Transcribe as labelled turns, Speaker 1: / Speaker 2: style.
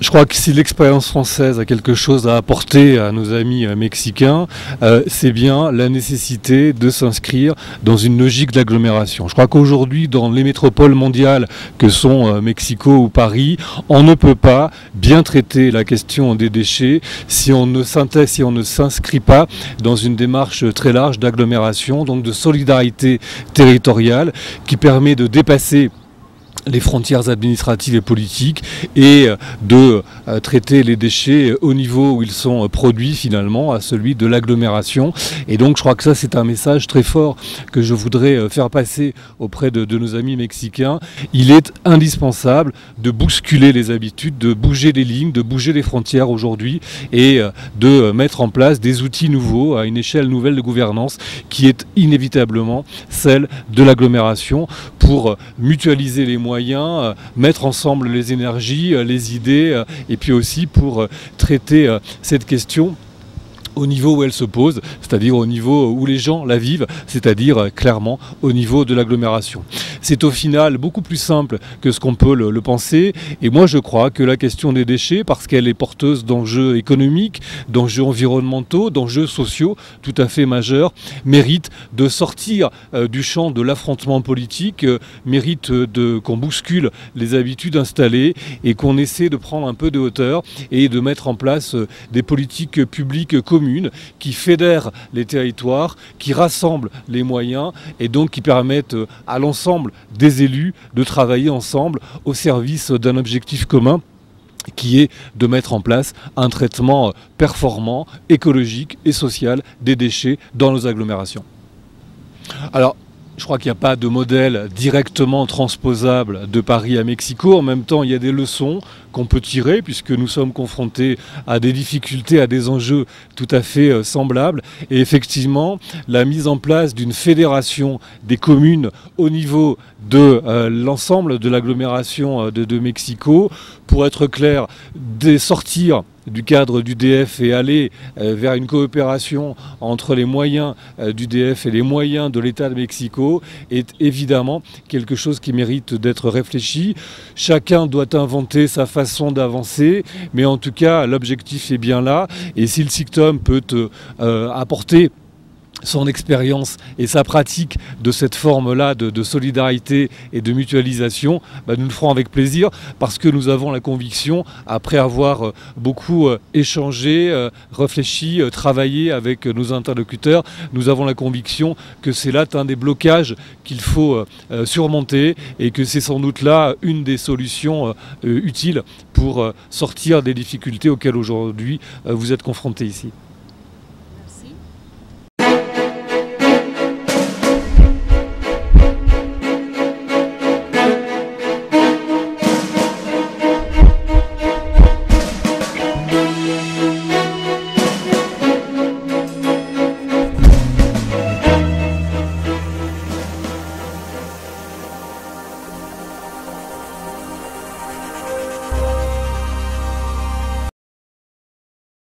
Speaker 1: Je crois que si l'expérience française a quelque chose à apporter à nos amis mexicains, c'est bien la nécessité de s'inscrire dans une logique d'agglomération. Je crois qu'aujourd'hui, dans les métropoles mondiales que sont Mexico ou Paris, on ne peut pas bien traiter la question des déchets si on ne s'inscrit pas dans une démarche très large d'agglomération, donc de solidarité territoriale qui permet de dépasser les frontières administratives et politiques et de traiter les déchets au niveau où ils sont produits finalement, à celui de l'agglomération. Et donc je crois que ça c'est un message très fort que je voudrais faire passer auprès de nos amis mexicains. Il est indispensable de bousculer les habitudes, de bouger les lignes, de bouger les frontières aujourd'hui et de mettre en place des outils nouveaux à une échelle nouvelle de gouvernance qui est inévitablement celle de l'agglomération pour mutualiser les moyens, mettre ensemble les énergies, les idées, et puis aussi pour traiter cette question au niveau où elle se pose, c'est-à-dire au niveau où les gens la vivent, c'est-à-dire clairement au niveau de l'agglomération. C'est au final beaucoup plus simple que ce qu'on peut le penser, et moi je crois que la question des déchets, parce qu'elle est porteuse d'enjeux économiques, d'enjeux environnementaux, d'enjeux sociaux tout à fait majeurs, mérite de sortir du champ de l'affrontement politique, mérite qu'on bouscule les habitudes installées et qu'on essaie de prendre un peu de hauteur et de mettre en place des politiques publiques communes qui fédèrent les territoires, qui rassemblent les moyens et donc qui permettent à l'ensemble des élus de travailler ensemble au service d'un objectif commun qui est de mettre en place un traitement performant, écologique et social des déchets dans nos agglomérations. Alors, je crois qu'il n'y a pas de modèle directement transposable de Paris à Mexico. En même temps, il y a des leçons qu'on peut tirer puisque nous sommes confrontés à des difficultés, à des enjeux tout à fait semblables. Et effectivement, la mise en place d'une fédération des communes au niveau de l'ensemble de l'agglomération de Mexico, pour être clair, de sortir du cadre du DF et aller vers une coopération entre les moyens du DF et les moyens de l'État de Mexico est évidemment quelque chose qui mérite d'être réfléchi. Chacun doit inventer sa façon d'avancer, mais en tout cas l'objectif est bien là, et si le SICTOM peut apporter son expérience et sa pratique de cette forme-là de solidarité et de mutualisation, nous le ferons avec plaisir parce que nous avons la conviction, après avoir beaucoup échangé, réfléchi, travaillé avec nos interlocuteurs, nous avons la conviction que c'est là un des blocages qu'il faut surmonter et que c'est sans doute là une des solutions utiles pour sortir des difficultés auxquelles aujourd'hui vous êtes confrontés ici.